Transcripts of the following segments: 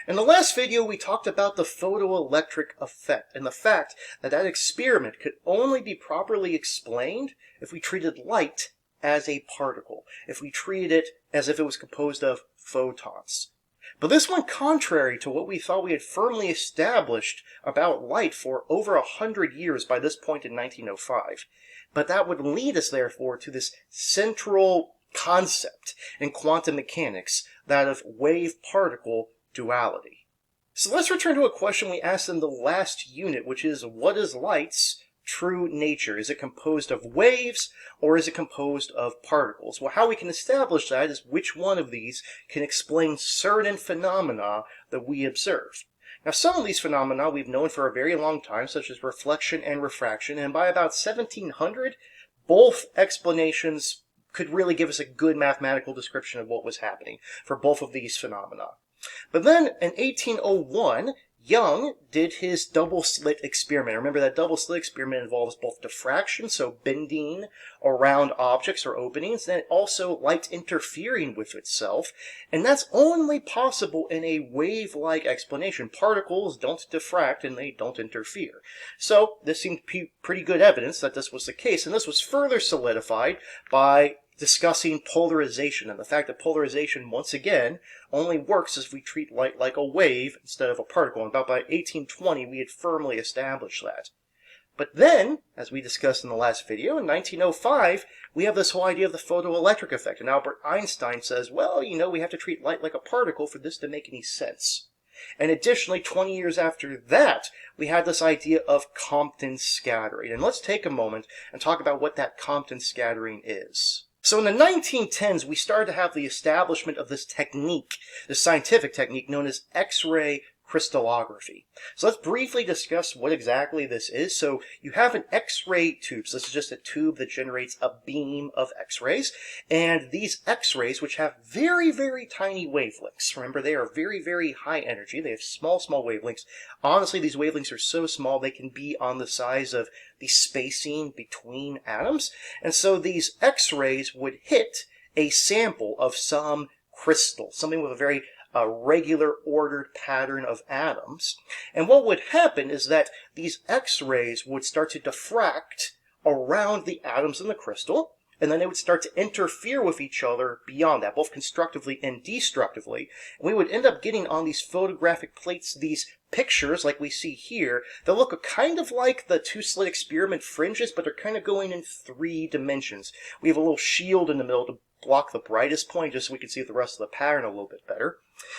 In the last video, we talked about the photoelectric effect and the fact that that experiment could only be properly explained if we treated light as a particle, if we treated it as if it was composed of photons. But this went contrary to what we thought we had firmly established about light for over 100 years by this point in 1905. But that would lead us, therefore, to this central concept in quantum mechanics, that of wave-particle duality. So let's return to a question we asked in the last unit, which is, what is light's true nature? Is it composed of waves, or is it composed of particles? Well, how we can establish that is which one of these can explain certain phenomena that we observe. Now, some of these phenomena we've known for a very long time, such as reflection and refraction, and by about 1700, both explanations could really give us a good mathematical description of what was happening for both of these phenomena. But then, in 1801, Young did his double-slit experiment. Remember, that double-slit experiment involves both diffraction, so bending around objects or openings, and also light interfering with itself. And that's only possible in a wave-like explanation. Particles don't diffract and they don't interfere. So this seemed pretty good evidence that this was the case, and this was further solidified by discussing polarization and the fact that polarization, once again, only works if we treat light like a wave instead of a particle. And about by 1820, we had firmly established that. But then, as we discussed in the last video, in 1905, we have this whole idea of the photoelectric effect. And Albert Einstein says, well, we have to treat light like a particle for this to make any sense. And additionally, 20 years after that, we had this idea of Compton scattering. And let's take a moment and talk about what that Compton scattering is. So in the 1910s, we started to have the establishment of this technique, this scientific technique known as X-ray crystallography. So let's briefly discuss what exactly this is. So you have an X-ray tube. So this is just a tube that generates a beam of X-rays. And these X-rays, which have very, very tiny wavelengths. Remember, they are very, very high energy. They have small, small wavelengths. Honestly, these wavelengths are so small, they can be on the size of the spacing between atoms. And so these X-rays would hit a sample of some crystal, something with a very regular ordered pattern of atoms. And what would happen is that these X-rays would start to diffract around the atoms in the crystal, and then they would start to interfere with each other beyond that, both constructively and destructively. And we would end up getting on these photographic plates these pictures like we see here that look kind of like the two-slit experiment fringes, but they're kind of going in 3 dimensions. We have a little shield in the middle to block the brightest point just so we can see the rest of the pattern a little bit better.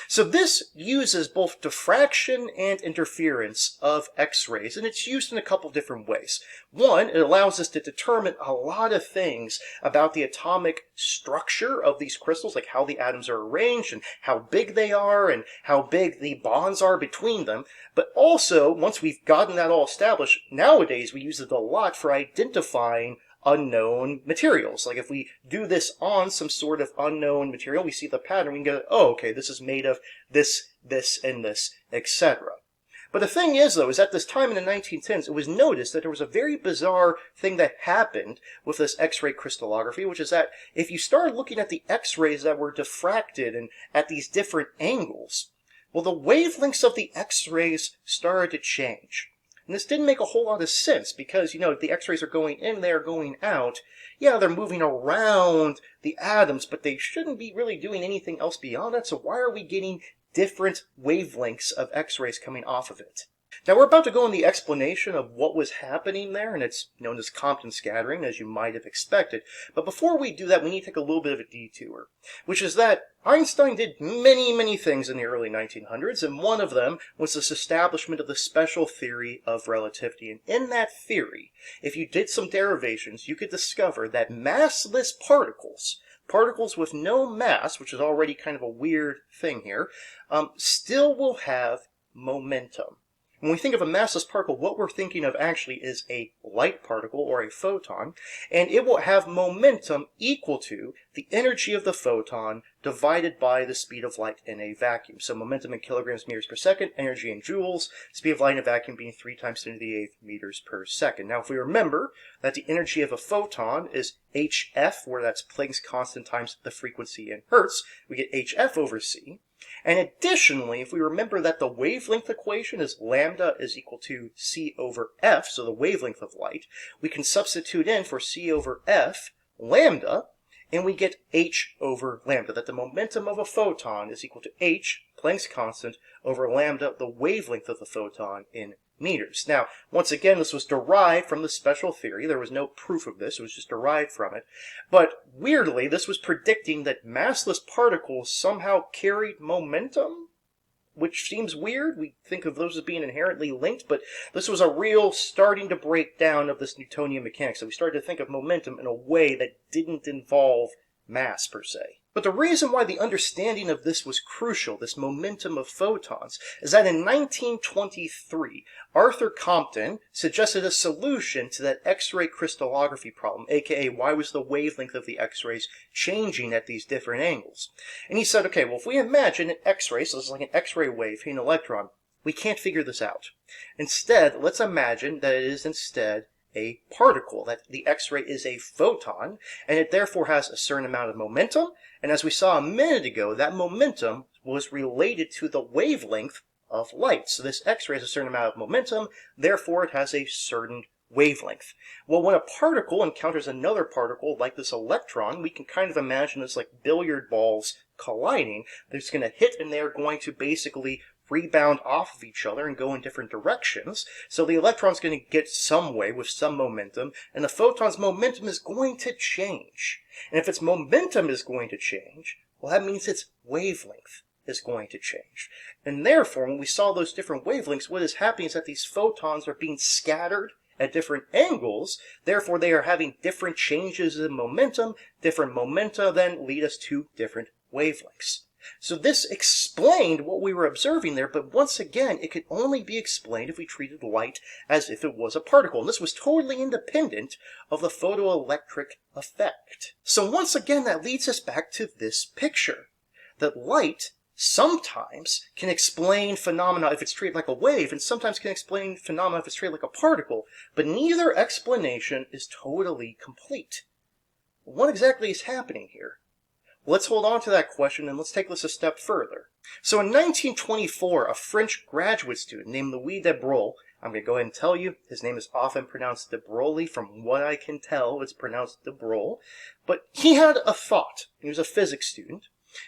So this uses both diffraction and interference of X-rays, and it's used in a couple different ways. One, it allows us to determine a lot of things about the atomic structure of these crystals, like how the atoms are arranged and how big they are and how big the bonds are between them. But also, once we've gotten that all established, nowadays we use it a lot for identifying unknown materials. Like if we do this on some sort of unknown material, we see the pattern, we can go, oh, okay, this is made of this, this, and this, etc. But the thing is, though, is at this time in the 1910s, it was noticed that there was a very bizarre thing that happened with this X-ray crystallography, which is that if you started looking at the X-rays that were diffracted and at these different angles, well, the wavelengths of the X-rays started to change. And this didn't make a whole lot of sense because, the X-rays are going in, they're going out. Yeah, they're moving around the atoms, but they shouldn't be really doing anything else beyond that. So why are we getting different wavelengths of X-rays coming off of it? Now, we're about to go in the explanation of what was happening there, and it's known as Compton scattering, as you might have expected. But before we do that, we need to take a little bit of a detour, which is that Einstein did many, many things in the early 1900s, and one of them was this establishment of the special theory of relativity. And in that theory, if you did some derivations, you could discover that massless particles with no mass, which is already kind of a weird thing here, still will have momentum. When we think of a massless particle, what we're thinking of actually is a light particle or a photon, and it will have momentum equal to the energy of the photon divided by the speed of light in a vacuum. So momentum in kilograms meters per second, energy in joules, speed of light in a vacuum being 3 times 10 to the 8th meters per second. Now, if we remember that the energy of a photon is hf, where that's Planck's constant times the frequency in hertz, we get hf over c. And additionally, if we remember that the wavelength equation is lambda is equal to c over f, so the wavelength of light, we can substitute in for c over f lambda, and we get h over lambda, that the momentum of a photon is equal to h, Planck's constant, over lambda, the wavelength of the photon, in meters. Now, once again, this was derived from the special theory. There was no proof of this. It was just derived from it. But weirdly, this was predicting that massless particles somehow carried momentum, which seems weird. We think of those as being inherently linked, but this was a real starting to break down of this Newtonian mechanics. So we started to think of momentum in a way that didn't involve mass per se. But the reason why the understanding of this was crucial, this momentum of photons, is that in 1923, Arthur Compton suggested a solution to that X-ray crystallography problem, aka why was the wavelength of the X-rays changing at these different angles. And he said, okay, well, if we imagine an X-ray, so this is like an X-ray wave hitting an electron, we can't figure this out. Instead, let's imagine that it is instead a particle, that the X-ray is a photon, and it therefore has a certain amount of momentum, and as we saw a minute ago, that momentum was related to the wavelength of light. So this X-ray has a certain amount of momentum, therefore it has a certain wavelength. Well, when a particle encounters another particle, like this electron, we can kind of imagine this like billiard balls colliding. They're just going to hit, and they're going to basically rebound off of each other and go in different directions. So the electron's going to get some way with some momentum, and the photon's momentum is going to change. And if its momentum is going to change, well, that means its wavelength is going to change. And therefore, when we saw those different wavelengths, what is happening is that these photons are being scattered at different angles. Therefore, they are having different changes in momentum. Different momenta then lead us to different wavelengths. So this explained what we were observing there, but once again, it could only be explained if we treated light as if it was a particle. And this was totally independent of the photoelectric effect. So once again, that leads us back to this picture, that light sometimes can explain phenomena if it's treated like a wave, and sometimes can explain phenomena if it's treated like a particle, but neither explanation is totally complete. What exactly is happening here? Let's hold on to that question and let's take this a step further. So in 1924, a French graduate student named Louis de Broglie, I'm going to go ahead and tell you, his name is often pronounced de Broglie. From what I can tell, it's pronounced de Broglie. But he had a thought. He was a physics student.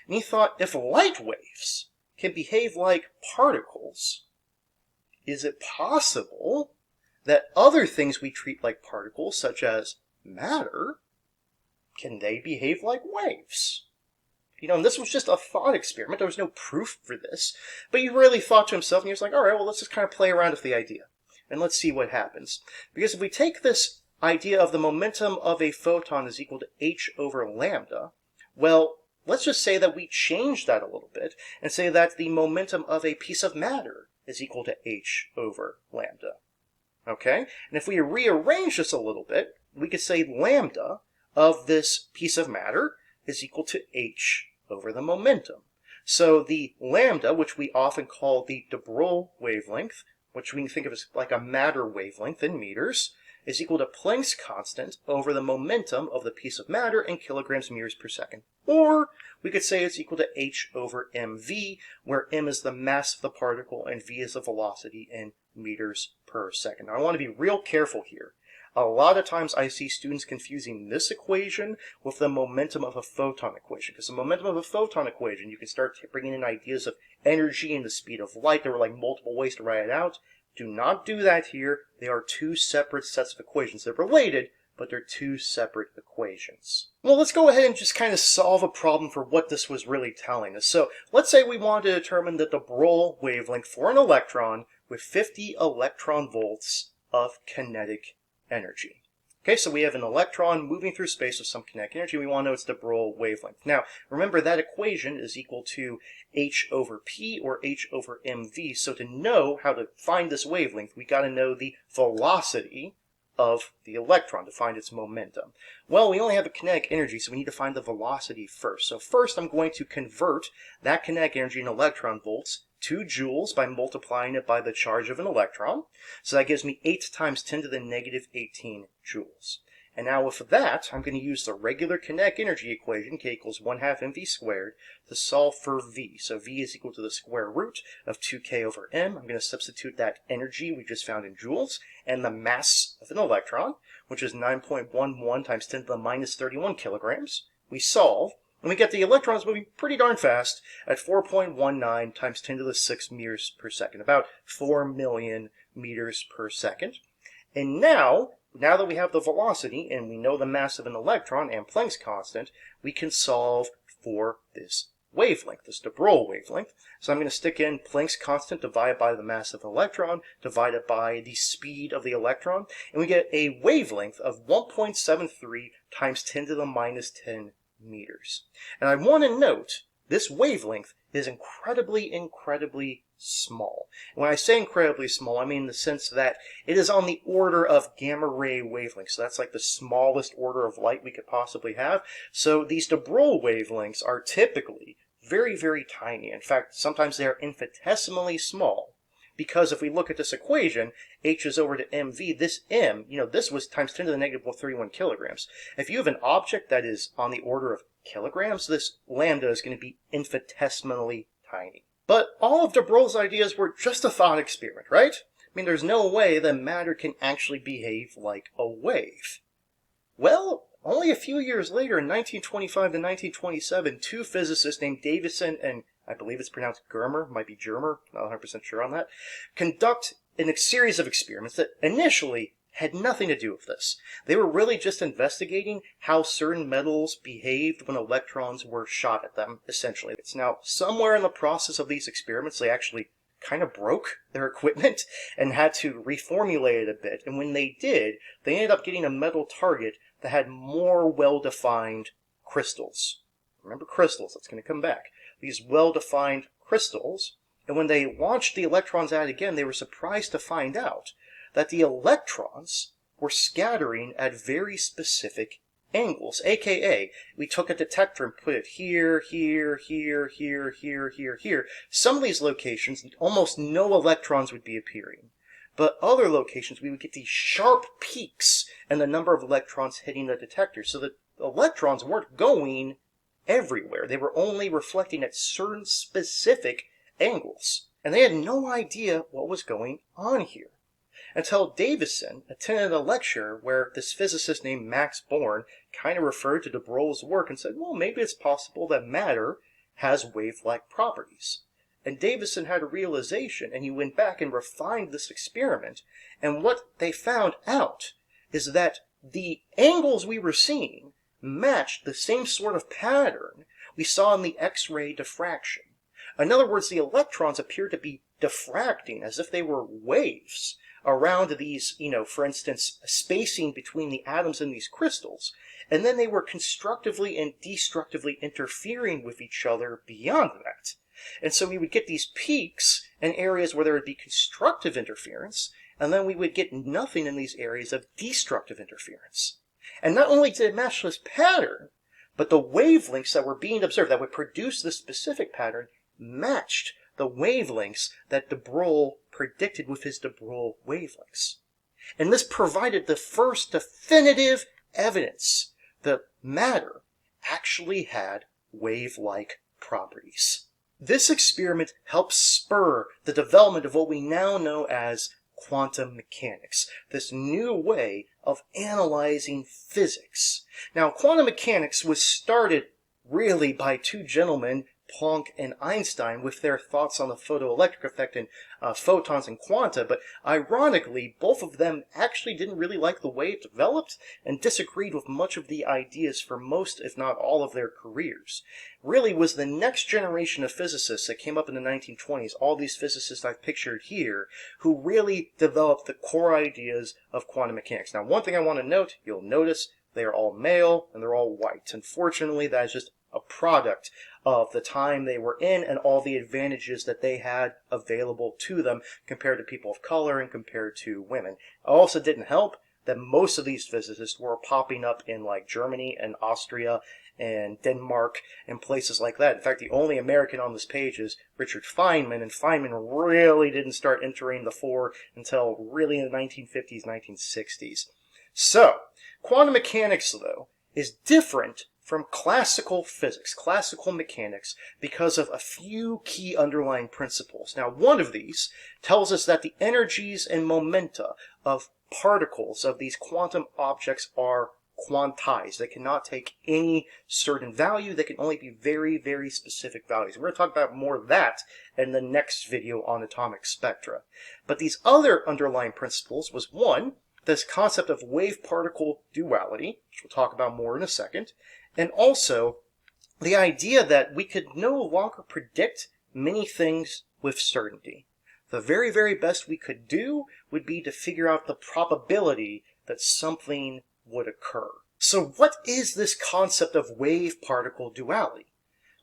And he thought, if light waves can behave like particles, is it possible that other things we treat like particles, such as matter, can they behave like waves? And this was just a thought experiment. There was no proof for this. But he really thought to himself, and he was like, all right, well, let's just kind of play around with the idea. And let's see what happens. Because if we take this idea of the momentum of a photon is equal to h over lambda, well, let's just say that we change that a little bit and say that the momentum of a piece of matter is equal to h over lambda. Okay? And if we rearrange this a little bit, we could say lambda of this piece of matter is equal to h over the momentum. So the lambda, which we often call the de Broglie wavelength, which we can think of as like a matter wavelength in meters, is equal to Planck's constant over the momentum of the piece of matter in kilograms meters per second. Or we could say it's equal to h over mv, where m is the mass of the particle and v is the velocity in meters per second. Now I want to be real careful here. A lot of times I see students confusing this equation with the momentum of a photon equation. Because the momentum of a photon equation, you can start bringing in ideas of energy and the speed of light. There were like multiple ways to write it out. Do not do that here. They are two separate sets of equations. They're related, but they're two separate equations. Well, let's go ahead and just kind of solve a problem for what this was really telling us. So let's say we want to determine that the Broglie wavelength for an electron with 50 electron volts of kinetic energy. Okay, so we have an electron moving through space with some kinetic energy. We want to know it's the Broglie wavelength. Now, remember that equation is equal to h over p or h over mv. So to know how to find this wavelength, we got to know the velocity of the electron to find its momentum. Well, we only have a kinetic energy, so we need to find the velocity first. So first I'm going to convert that kinetic energy in electron volts to joules by multiplying it by the charge of an electron. So that gives me 8 times 10 to the negative 18 joules. And now with that, I'm going to use the regular kinetic energy equation, K equals 1/2 mv squared, to solve for V. So V is equal to the square root of 2k over m. I'm going to substitute that energy we just found in joules and the mass of an electron, which is 9.11 times 10 to the minus 31 kilograms. We solve, and we get the electrons moving pretty darn fast at 4.19 times 10 to the 6 meters per second, about 4 million meters per second. And now that we have the velocity and we know the mass of an electron and Planck's constant, we can solve for this wavelength, this de Broglie wavelength. So I'm going to stick in Planck's constant divided by the mass of an electron divided by the speed of the electron, and we get a wavelength of 1.73 times 10 to the minus 10 meters. And I want to note this wavelength is incredibly small. And when I say incredibly small, I mean in the sense that it is on the order of gamma ray wavelengths. So that's like the smallest order of light we could possibly have. So these de Broglie wavelengths are typically very tiny. In fact, sometimes they are infinitesimally small. Because if we look at this equation, h is over to mv, this m, this was times 10 to the negative 31 kilograms. If you have an object that is on the order of kilograms, this lambda is going to be infinitesimally tiny. But all of de Broglie's ideas were just a thought experiment, right? I mean, there's no way that matter can actually behave like a wave. Well, only a few years later, in 1925 to 1927, two physicists named Davison and I believe it's pronounced Germer, might be Germer, not 100% sure on that, conduct a series of experiments that initially had nothing to do with this. They were really just investigating how certain metals behaved when electrons were shot at them, essentially. It's now somewhere in the process of these experiments, they actually kind of broke their equipment and had to reformulate it a bit. And when they did, they ended up getting a metal target that had more well-defined crystals. Remember crystals, that's going to come back. These well-defined crystals, and when they launched the electrons at it again, they were surprised to find out that the electrons were scattering at very specific angles, aka we took a detector and put it here. Some of these locations, almost no electrons would be appearing. But other locations, we would get these sharp peaks in the number of electrons hitting the detector, so that electrons weren't going everywhere. They were only reflecting at certain specific angles. And they had no idea what was going on here. Until Davison attended a lecture where this physicist named Max Born kind of referred to de Broglie's work and said, well, maybe it's possible that matter has wave-like properties. And Davison had a realization, and he went back and refined this experiment. And what they found out is that the angles we were seeing matched the same sort of pattern we saw in the X-ray diffraction. In other words, the electrons appeared to be diffracting as if they were waves around these, for instance, spacing between the atoms in these crystals, and then they were constructively and destructively interfering with each other beyond that. And so we would get these peaks in areas where there would be constructive interference, and then we would get nothing in these areas of destructive interference. And not only did it match this pattern, but the wavelengths that were being observed that would produce this specific pattern matched the wavelengths that de Broglie predicted with his de Broglie wavelengths. And this provided the first definitive evidence that matter actually had wave-like properties. This experiment helped spur the development of what we now know as quantum mechanics, this new way of analyzing physics. Now, quantum mechanics was started really by two gentlemen, Planck and Einstein, with their thoughts on the photoelectric effect and photons and quanta, but ironically, both of them actually didn't really like the way it developed and disagreed with much of the ideas for most, if not all, of their careers. Really was the next generation of physicists that came up in the 1920s, all these physicists I've pictured here, who really developed the core ideas of quantum mechanics. Now, one thing I want to note, you'll notice they are all male and they're all white. Unfortunately, that is just a product of the time they were in and all the advantages that they had available to them compared to people of color and compared to women. It also didn't help that most of these physicists were popping up in like Germany and Austria and Denmark and places like that. In fact, the only American on this page is Richard Feynman, and Feynman really didn't start entering the fore until really in the 1950s, 1960s. So, Quantum mechanics, though, is different from classical physics, classical mechanics, because of a few key underlying principles. Now, one of these tells us that the energies and momenta of particles of these quantum objects are quantized. They cannot take any certain value. They can only be very, very specific values. We're going to talk about more of that in the next video on atomic spectra. But these other underlying principles was, one, this concept of wave-particle duality, which we'll talk about more in a second, and also the idea that we could no longer predict many things with certainty. The very, very best we could do would be to figure out the probability that something would occur. So what is this concept of wave-particle duality?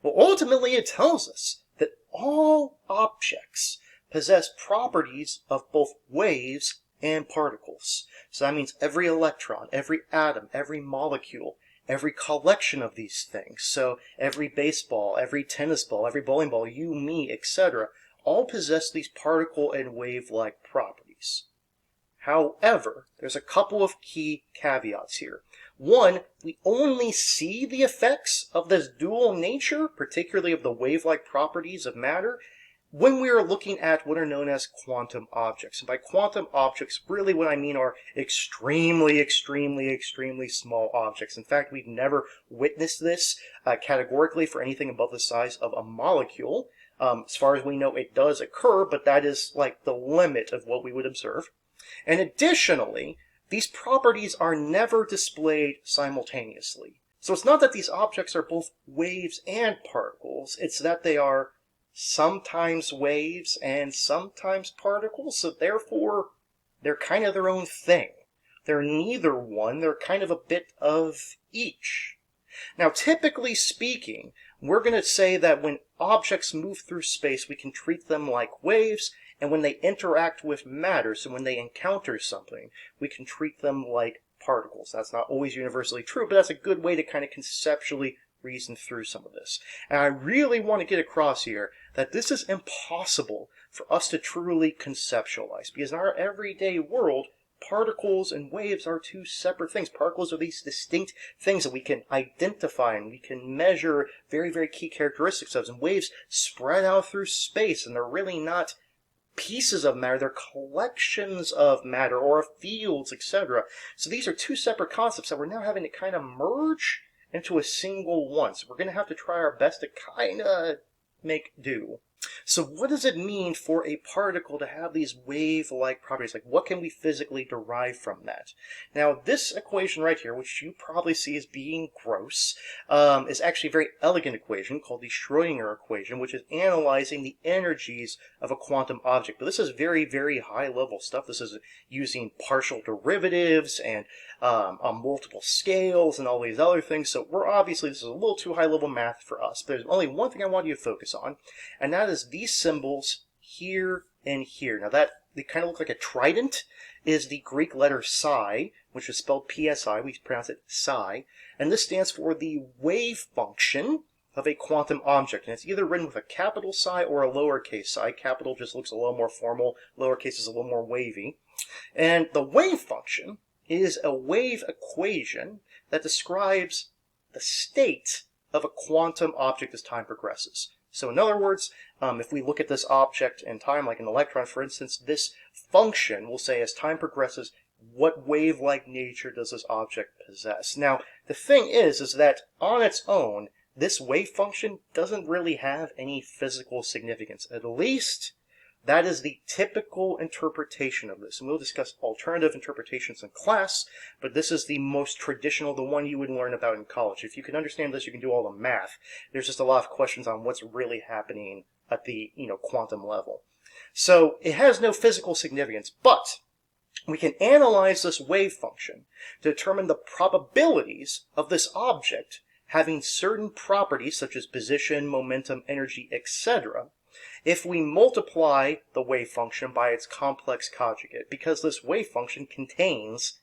Well, ultimately it tells us that all objects possess properties of both waves and particles. So that means every electron, every atom, every molecule, every collection of these things. So every baseball, every tennis ball, every bowling ball, you, me, etc., all possess these particle and wave-like properties. However, there's a couple of key caveats here. One, we only see the effects of this dual nature, particularly of the wave-like properties of matter, when we are looking at what are known as quantum objects. And by quantum objects, really what I mean are extremely, extremely, extremely small objects. In fact, we've never witnessed this categorically for anything above the size of a molecule. As far as we know, it does occur, but that is like the limit of what we would observe. And additionally, these properties are never displayed simultaneously. So it's not that these objects are both waves and particles, it's that they are sometimes waves and sometimes particles, so therefore they're kind of their own thing. They're neither one, they're kind of a bit of each. Now, typically speaking, we're going to say that when objects move through space, we can treat them like waves, and when they interact with matter, so when they encounter something, we can treat them like particles. That's not always universally true, but that's a good way to kind of conceptually reason through some of this. And I really want to get across here that this is impossible for us to truly conceptualize, because in our everyday world, particles and waves are two separate things. Particles are these distinct things that we can identify and we can measure very, very key characteristics of. And waves spread out through space, and they're really not pieces of matter, they're collections of matter or fields, etc. So these are two separate concepts that we're now having to kind of merge into a single one. So we're going to have to try our best to kind of make do. So what does it mean for a particle to have these wave-like properties? Like, what can we physically derive from that? Now, this equation right here, which you probably see as being gross, is actually a very elegant equation called the Schrödinger equation, which is analyzing the energies of a quantum object. But this is very, very high-level stuff. This is using partial derivatives and on multiple scales and all these other things. So this is a little too high-level math for us. But there's only one thing I want you to focus on, and that is these symbols here and here. Now they kind of look like a trident, is the Greek letter psi, which is spelled psi. We pronounce it psi. And this stands for the wave function of a quantum object. And it's either written with a capital psi or a lowercase psi. Capital just looks a little more formal. Lowercase is a little more wavy. And the wave function is a wave equation that describes the state of a quantum object as time progresses. So in other words, if we look at this object in time, like an electron, for instance, this function will say as time progresses, what wave-like nature does this object possess? Now, the thing is that on its own, this wave function doesn't really have any physical significance. At least, that is the typical interpretation of this. And we'll discuss alternative interpretations in class, but this is the most traditional, the one you would learn about in college. If you can understand this, you can do all the math. There's just a lot of questions on what's really happening at the quantum level. So it has no physical significance, but we can analyze this wave function to determine the probabilities of this object having certain properties such as position, momentum, energy, etc. if we multiply the wave function by its complex conjugate, because this wave function contains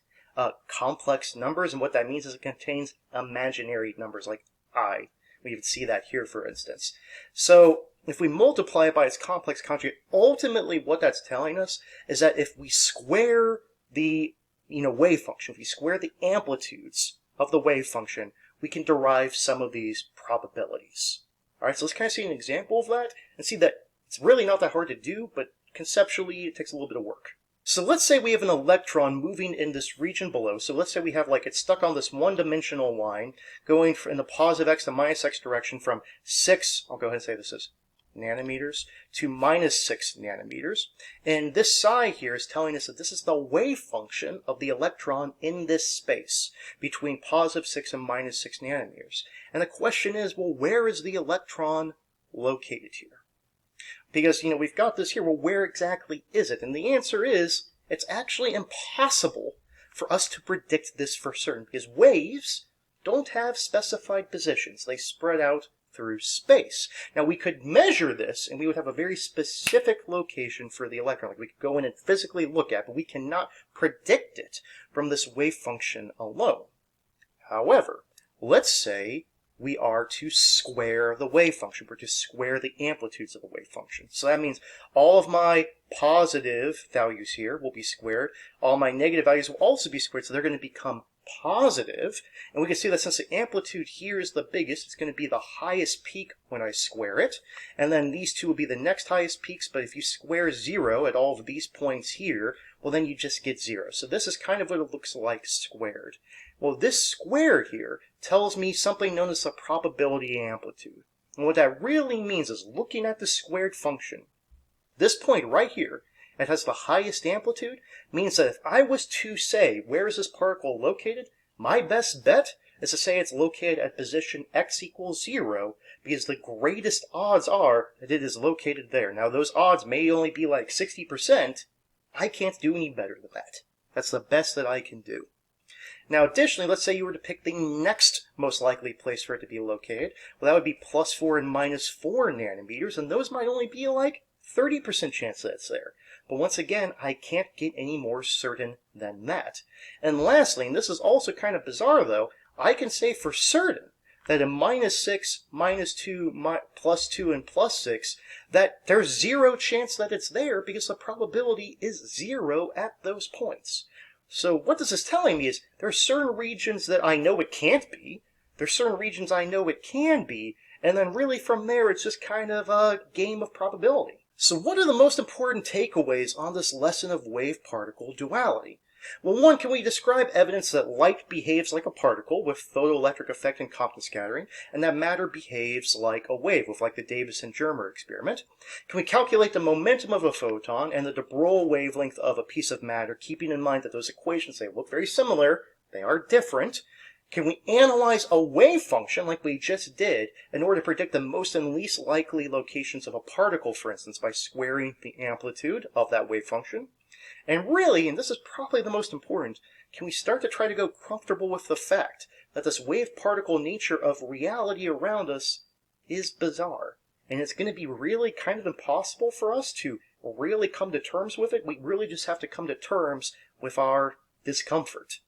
complex numbers, and what that means is it contains imaginary numbers like I. We can see that here, for instance. So if we multiply it by its complex conjugate, ultimately what that's telling us is that if we square the wave function, if we square the amplitudes of the wave function, we can derive some of these probabilities. All right, so let's kind of see an example of that and see that it's really not that hard to do, but conceptually it takes a little bit of work. So let's say we have an electron moving in this region below. So let's say we have it's stuck on this one-dimensional line going in the positive x to minus x direction from 6, I'll go ahead and say this is nanometers, to minus 6 nanometers. And this psi here is telling us that this is the wave function of the electron in this space between positive 6 and minus 6 nanometers. And the question is, well, where is the electron located here? Because, we've got this here, well, where exactly is it? And the answer is, it's actually impossible for us to predict this for certain, because waves don't have specified positions. They spread out through space. Now, we could measure this, and we would have a very specific location for the electron. Like we could go in and physically look at, but we cannot predict it from this wave function alone. However, let's say we are to square the wave function. We're to square the amplitudes of the wave function. So that means all of my positive values here will be squared. All my negative values will also be squared, so they're going to become positive. And we can see that since the amplitude here is the biggest, it's going to be the highest peak when I square it. And then these two will be the next highest peaks, but if you square 0 at all of these points here, well, then you just get 0. So this is kind of what it looks like squared. Well, this squared here tells me something known as the probability amplitude. And what that really means is, looking at the squared function, this point right here, it has the highest amplitude, means that if I was to say, where is this particle located, my best bet is to say it's located at position x equals 0, because the greatest odds are that it is located there. Now, those odds may only be like 60%. I can't do any better than that. That's the best that I can do. Now, additionally, let's say you were to pick the next most likely place for it to be located. Well, that would be +4 and -4 nanometers, and those might only be like 30% chance that it's there. But once again, I can't get any more certain than that. And lastly, and this is also kind of bizarre though, I can say for certain that in -6, -2, +2, and +6, that there's 0 chance that it's there because the probability is 0 at those points. So what this is telling me is there are certain regions that I know it can't be, there's certain regions I know it can be, and then really from there it's just kind of a game of probability. So what are the most important takeaways on this lesson of wave-particle duality? Well, one, can we describe evidence that light behaves like a particle with photoelectric effect and Compton scattering, and that matter behaves like a wave with the Davis and Germer experiment? Can we calculate the momentum of a photon and the de Broglie wavelength of a piece of matter, keeping in mind that those equations, they look very similar, they are different? Can we analyze a wave function like we just did in order to predict the most and least likely locations of a particle, for instance, by squaring the amplitude of that wave function? And really, and this is probably the most important, can we start to try to go comfortable with the fact that this wave-particle nature of reality around us is bizarre? And it's going to be really kind of impossible for us to really come to terms with it. We really just have to come to terms with our discomfort.